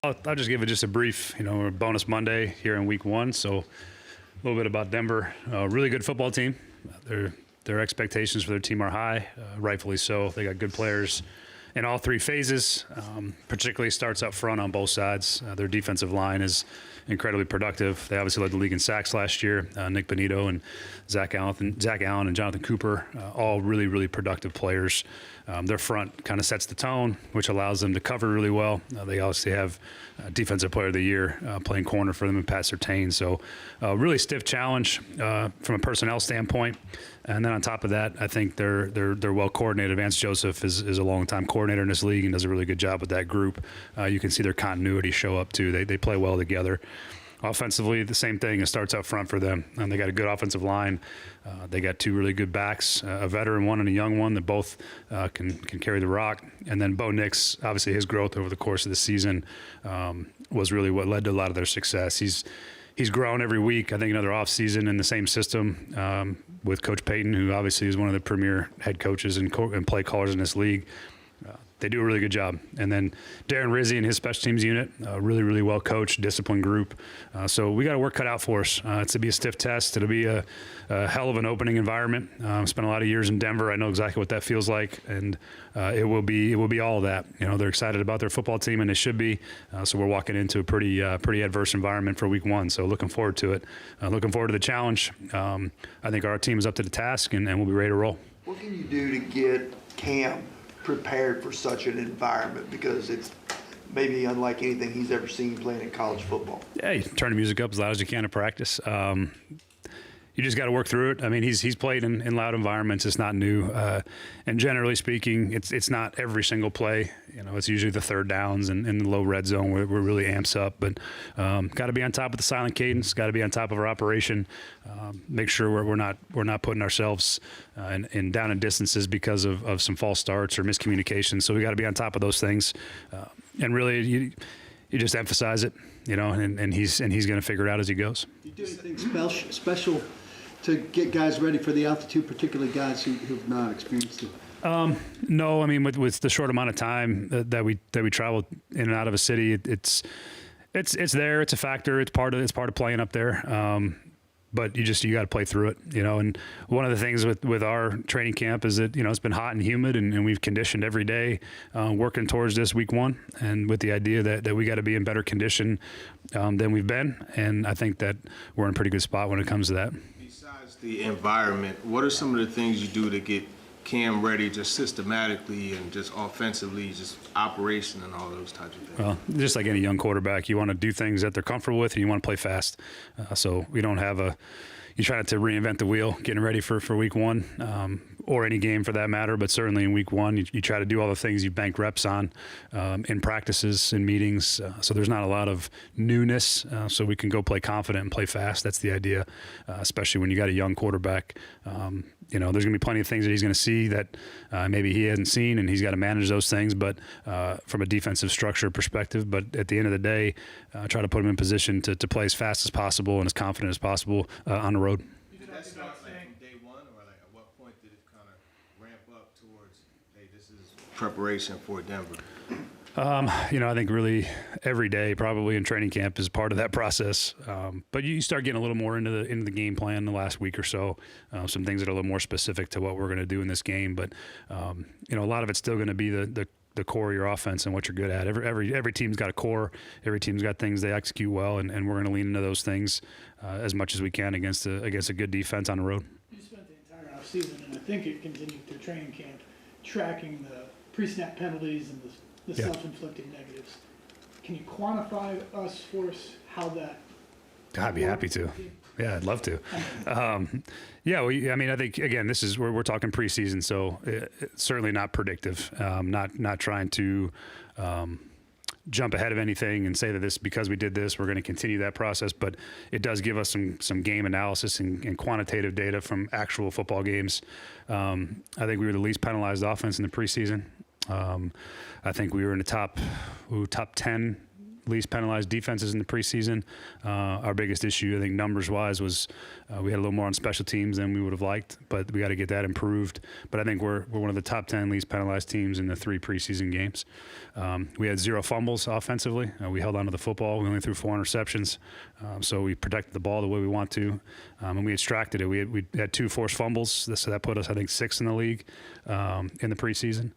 I'll just give it just a brief, bonus Monday here in week one. So a little bit about Denver. Really good football team. Their expectations for their team are high, rightfully so. They got good players in all three phases, particularly starts up front on both sides. Their defensive line is incredibly productive. They obviously led the league in sacks last year. Nick Bonito and Zach Allen and Jonathan Cooper, all really, really productive players. Their front kind of sets the tone, which allows them to cover really well. They obviously have Defensive Player of the Year playing corner for them and Pat Surtain. So really stiff challenge from a personnel standpoint. And then on top of that, I think they're well coordinated. Vance Joseph is a long-time coordinator in this league and does a really good job with that group. You can see their continuity show up too. They play well together. Offensively, the same thing. It starts up front for them. They got a good offensive line. They got two really good backs, a veteran one and a young one that both can carry the rock. And then Bo Nix, obviously his growth over the course of the season was really what led to a lot of their success. He's grown every week. I think another offseason in the same system with Coach Payton, who obviously is one of the premier head coaches and play callers in this league. They do a really good job. And then Darren Rizzi and his special teams unit, really, really well coached, disciplined group. So we got a work cut out for us. It's to be a stiff test. It'll be a hell of an opening environment. Spent a lot of years in Denver. I know exactly what that feels like, and it will be all of that. They're excited about their football team, and they should be. So we're walking into a pretty adverse environment for week one. So looking forward to it. Looking forward to the challenge. I think our team is up to the task, and we'll be ready to roll. What can you do to get Cam prepared for such an environment, because it's maybe unlike anything he's ever seen playing in college football? Yeah, you turn the music up as loud as you can to practice. You just got to work through it. I mean, he's played in loud environments. It's not new. And generally speaking, it's not every single play. It's usually the third downs and in the low red zone where we're really amps up. But got to be on top of the silent cadence. Got to be on top of our operation. Make sure we're not putting ourselves in down in distances because of some false starts or miscommunication. So we got to be on top of those things. And really, you just emphasize it. And he's going to figure it out as he goes. Do you do anything special to get guys ready for the altitude, particularly guys who've not experienced it? No, I mean with the short amount of time that we travel in and out of a city, it's there. It's a factor. It's part of playing up there. But you got to play through it, And one of the things with our training camp is that it's been hot and humid, and we've conditioned every day, working towards this week one, and with the idea that we got to be in better condition than we've been. And I think that we're in a pretty good spot when it comes to that. Besides the environment, what are some of the things you do to get Cam ready just systematically and just offensively, just operation and all those types of things? Well, just like any young quarterback, you want to do things that they're comfortable with and you want to play fast. So we don't have you try not to reinvent the wheel getting ready for week one or any game for that matter, but certainly in week one, you try to do all the things you bank reps on in practices, in meetings. So there's not a lot of newness, so we can go play confident and play fast. That's the idea, especially when you got a young quarterback. There's going to be plenty of things that he's going to see that maybe he hasn't seen, and he's got to manage those things, but from a defensive structure perspective. But at the end of the day, try to put him in position to play as fast as possible and as confident as possible on the road. Did that start from day one, or at what point did it kind of ramp up towards, hey, this is preparation for Denver? I think really every day probably in training camp is part of that process. But you start getting a little more into the game plan the last week or so. Some things that are a little more specific to what we're going to do in this game. But a lot of it's still going to be the core of your offense and what you're good at. Every team's got a core. Every team's got things they execute well, and we're going to lean into those things as much as we can against a good defense on the road. You spent the entire offseason, and I think it continued through training camp, tracking the pre-snap penalties and the self-inflicted negatives. Can you quantify for us how that? I'd be happy to. Yeah, I'd love to. I think again, this is we're talking preseason, so it's certainly not predictive. Not trying to jump ahead of anything and say that because we did this, we're going to continue that process. But it does give us some game analysis and quantitative data from actual football games. I think we were the least penalized offense in the preseason. I think we were in the top 10 least penalized defenses in the preseason. Our biggest issue, I think, numbers-wise, was we had a little more on special teams than we would have liked, but we got to get that improved. But I think we're one of the top 10 least penalized teams in the 3 preseason games. We had 0 fumbles offensively. We held on to the football. We only threw 4 interceptions, so we protected the ball the way we want to, and we extracted it. We had 2 forced fumbles, so that put us, I think, 6th in the league in the preseason.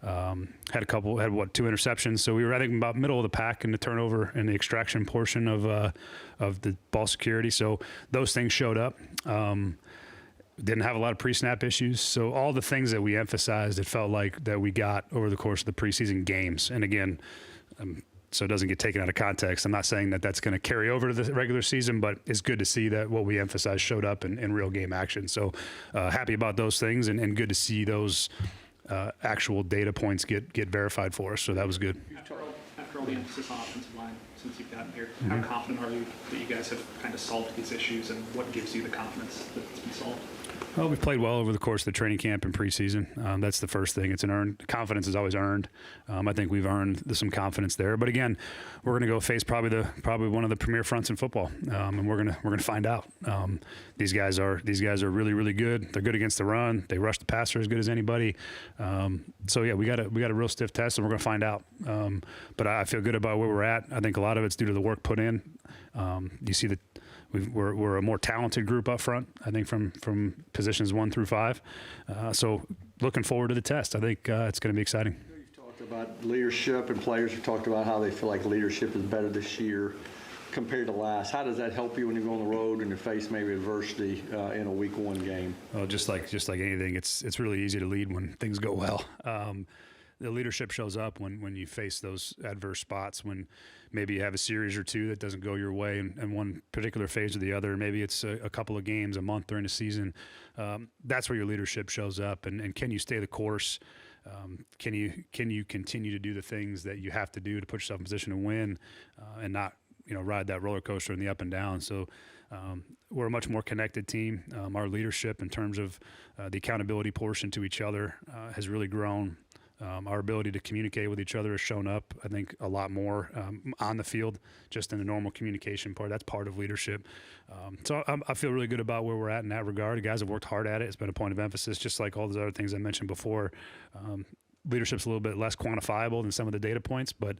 Had 2 interceptions, so we were, I think, about middle of the pack in the turnover and the extraction portion of the ball security. So those things showed up. Didn't have a lot of pre-snap issues. So all the things that we emphasized, it felt like that we got over the course of the preseason games. And again, so it doesn't get taken out of context, I'm not saying that that's going to carry over to the regular season, but it's good to see that what we emphasized showed up in real game action. So happy about those things, and good to see those actual data points get verified for us. So that was good. After all the emphasis on offensive line since you've gotten here, how confident are you that you guys have kind of solved these issues, and what gives you the confidence that it's been solved? Well, we've played well over the course of the training camp and preseason. That's the first thing. It's an earned confidence is always earned. I think we've earned some confidence there. But again, we're going to go face probably one of the premier fronts in football, and we're gonna find out. These guys are really, really good. They're good against the run. They rush the passer as good as anybody. So yeah, we got a real stiff test, and we're going to find out. But I feel good about where we're at. I think a lot of it's due to the work put in. You see that. We're a more talented group up front, I think, from positions 1 through 5. So looking forward to the test. I think it's going to be exciting. You've talked about leadership, and players have talked about how they feel like leadership is better this year compared to last. How does that help you when you go on the road and you face maybe adversity in a week 1 game? Well, just like anything, it's really easy to lead when things go well. The leadership shows up when you face those adverse spots, when maybe you have a series or 2 that doesn't go your way in one particular phase or the other. Maybe it's a couple of games, a month during the season. That's where your leadership shows up. And can you stay the course? Can you continue to do the things that you have to do to put yourself in position to win, and not ride that roller coaster in the up and down? So we're a much more connected team. Our leadership in terms of the accountability portion to each other has really grown. Our ability to communicate with each other has shown up, I think, a lot more on the field, just in the normal communication part. That's part of leadership. So I feel really good about where we're at in that regard. The guys have worked hard at it. It's been a point of emphasis, just like all those other things I mentioned before. Leadership's a little bit less quantifiable than some of the data points, but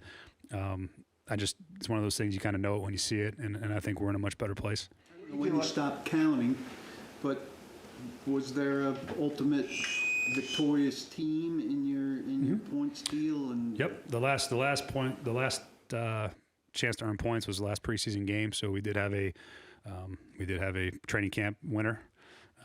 it's one of those things you kind of know it when you see it, and I think we're in a much better place. When you stopped counting, but was there an ultimate victorious team in your points deal? And Yep. The last chance to earn points was the last preseason game. So we did have a training camp winner.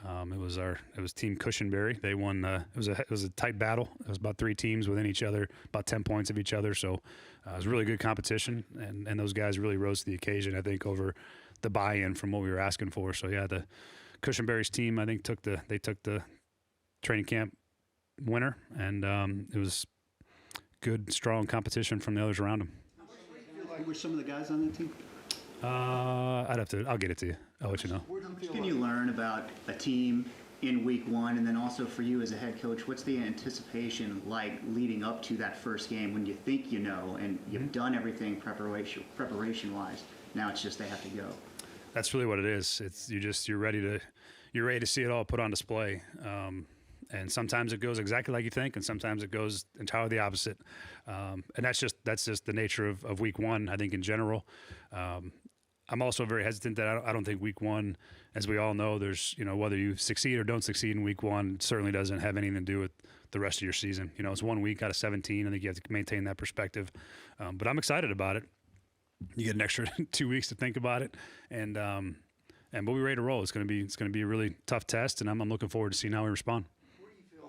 It was Team Cushenberry. They won. It was a tight battle. It was about 3 teams within each other, about 10 points of each other. So it was really good competition, and those guys really rose to the occasion, I think, over the buy-in from what we were asking for. So yeah, the Cushenberry's team, I think, took the training camp winner, and it was good, strong competition from the others around him. who were some of the guys on that team? I'll get it to you. I'll let you know. What can you learn about a team in week 1, and then also for you as a head coach, what's the anticipation like leading up to that first game when you think you know and you've done everything preparation-wise? Now it's just they have to go. That's really what it is. You're ready to see it all put on display. And sometimes it goes exactly like you think, and sometimes it goes entirely the opposite. And that's just the nature of week 1, I think, in general. I'm also very hesitant that I don't think week 1, as we all know, there's, whether you succeed or don't succeed in week 1, certainly doesn't have anything to do with the rest of your season. It's 1 week out of 17. I think you have to maintain that perspective. But I'm excited about it. You get an extra 2 weeks to think about it, and we'll be ready to roll. It's going to be a really tough test, and I'm looking forward to seeing how we respond.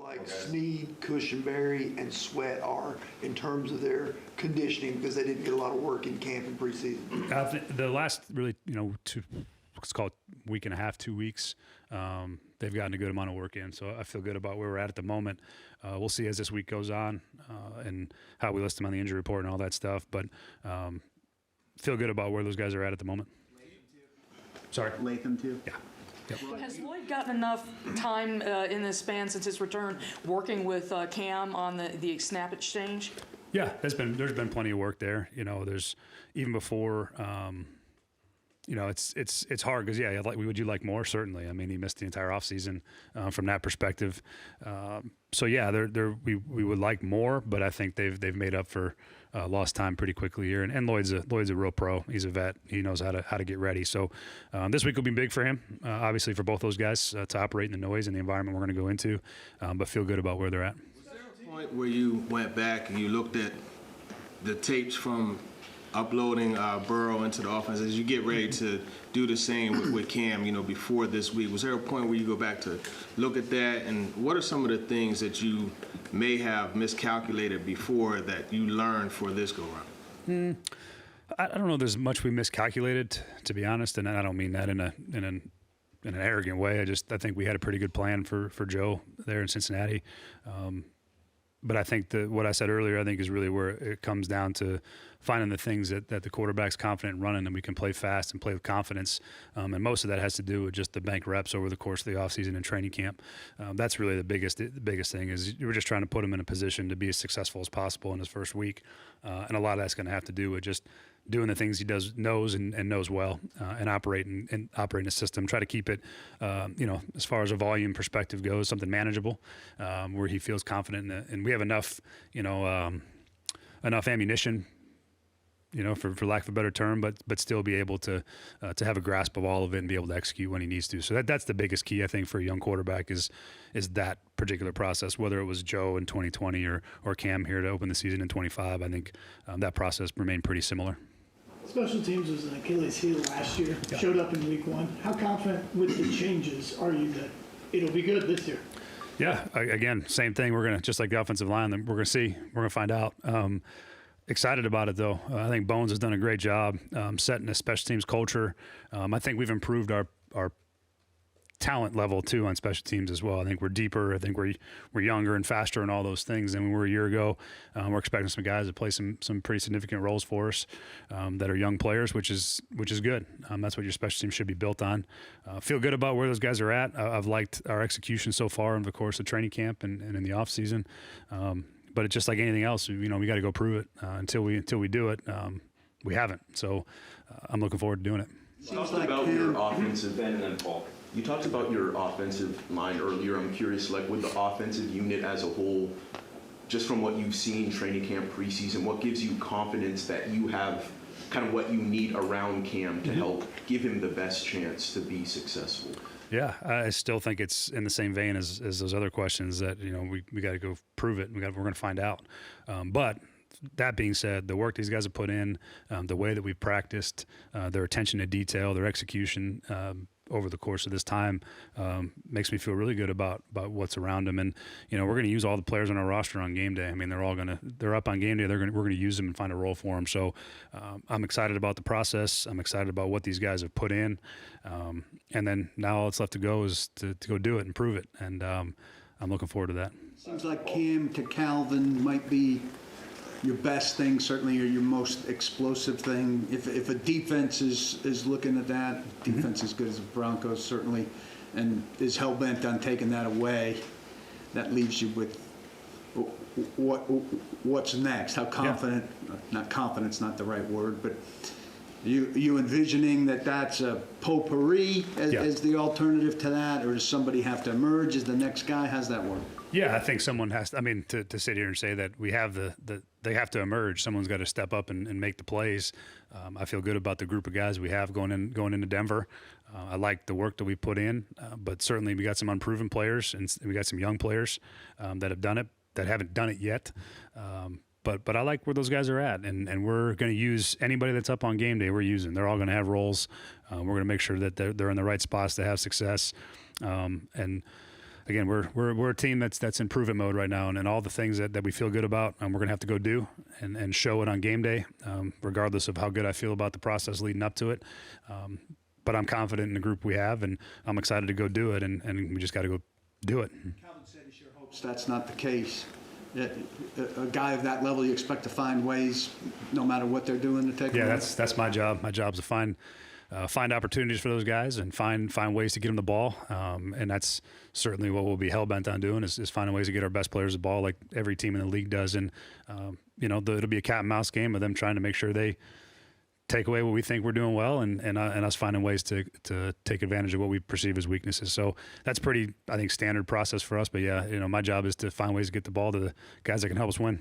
Like Snead, Cushenberry, and Sweat are in terms of their conditioning, because they didn't get a lot of work in camp and preseason. I think the last really, let's call it week and a half, 2 weeks, they've gotten a good amount of work in. So I feel good about where we're at the moment. We'll see as this week goes on and how we list them on the injury report and all that stuff. But feel good about where those guys are at the moment. Sorry? Latham too? Yeah. Yep. Has Lloyd gotten enough time in this span since his return working with Cam on the snap exchange? Yeah, there's been plenty of work there. There's even before. It's hard because would you like more? Certainly. I mean, he missed the entire offseason from that perspective. We would like more, but I think they've made up for lost time pretty quickly here. And Lloyd's a real pro. He's a vet. He knows how to get ready. So this week will be big for him. Obviously for both those guys to operate in the noise and the environment we're going to go into, but feel good about where they're at. Was there a point where you went back and you looked at the tapes from uploading Burrow into the offense as you get ready to do the same with Cam, before this week? Was there a point where you go back to look at that, and what are some of the things that you may have miscalculated before that you learned for this go-round? I don't know there's much we miscalculated, to be honest, and I don't mean that in an arrogant way. I think we had a pretty good plan for Joe there in Cincinnati. But I think what I said earlier, I think is really where it comes down to finding the things that the quarterback's confident in running and we can play fast and play with confidence. And most of that has to do with just the bank reps over the course of the offseason and training camp. That's really the biggest thing is we're just trying to put him in a position to be as successful as possible in his first week. And a lot of that's going to have to do with just doing the things he knows well, and operating a system. Try to keep it, as far as a volume perspective goes, something manageable, where he feels confident in it. And we have enough ammunition, for lack of a better term, but still be able to have a grasp of all of it and be able to execute when he needs to. So that's the biggest key, I think, for a young quarterback is that particular process. Whether it was Joe in 2020 or Cam here to open the season in 25, I think that process remained pretty similar. Special teams was an Achilles heel last year, showed up in week 1. How confident with the changes are you that it'll be good this year? Yeah, again, same thing. We're going to, just like the offensive line, we're going to see. We're going to find out. Excited about it, though. I think Bones has done a great job setting a special teams culture. I think we've improved our talent level, too, on special teams as well. I think we're deeper. I think we're younger and faster and all those things than we were a year ago. We're expecting some guys to play some pretty significant roles for us that are young players, which is good. That's what your special team should be built on. Feel good about where those guys are at. I've liked our execution so far over the course of training camp and in the off season. But it's just like anything else. We got to go prove it. Until we do it, we haven't. So I'm looking forward to doing it. You talked about your offensive and then Paul. You talked about your offensive line earlier. I'm curious, with the offensive unit as a whole, just from what you've seen training camp preseason, what gives you confidence that you have kind of what you need around Cam to help give him the best chance to be successful? Yeah, I still think it's in the same vein as those other questions that, we got to go prove it. We're going to find out. But that being said, the work these guys have put in, the way that we've practiced, their attention to detail, their execution over the course of this time makes me feel really good about what's around them. And, we're going to use all the players on our roster on game day. I mean, they're up on game day. We're going to use them and find a role for them. So I'm excited about the process. I'm excited about what these guys have put in. And then now all that's left to go is to go do it and prove it. And I'm looking forward to that. Seems like Cam to Calvin might be your best thing, certainly, or your most explosive thing. If a defense is looking at that, defense as good as the Broncos, certainly, and is hell-bent on taking that away, that leaves you with what's next? How confident, not confident's not the right word, but you envisioning that's a potpourri as the alternative to that, or does somebody have to emerge as the next guy? How's that work? Yeah, I think someone has to, to sit here and say that we have they have to emerge. Someone's got to step up and make the plays. I feel good about the group of guys we have going into Denver. I like the work that we put in, but certainly we got some unproven players and we got some young players that have done it, that haven't done it yet. But I like where those guys are at, and we're going to use anybody that's up on game day. We're using. They're all going to have roles. We're going to make sure that they're in the right spots to have success. And again, we're a team that's in prove-it mode right now, and all the things that we feel good about, we're going to have to go do and show it on game day, regardless of how good I feel about the process leading up to it. But I'm confident in the group we have, and I'm excited to go do it, and we just got to go do it. Calvin said he sure hopes that's not the case. A guy of that level, you expect to find ways, no matter what they're doing, to take. Yeah, that's my job. My job is to find find opportunities for those guys and find ways to get them the ball. And that's certainly what we'll be hell bent on doing is finding ways to get our best players the ball, like every team in the league does. And it'll be a cat and mouse game of them trying to make sure they take away what we think we're doing well, and us finding ways to take advantage of what we perceive as weaknesses. So that's pretty, I think, standard process for us. But yeah, my job is to find ways to get the ball to the guys that can help us win.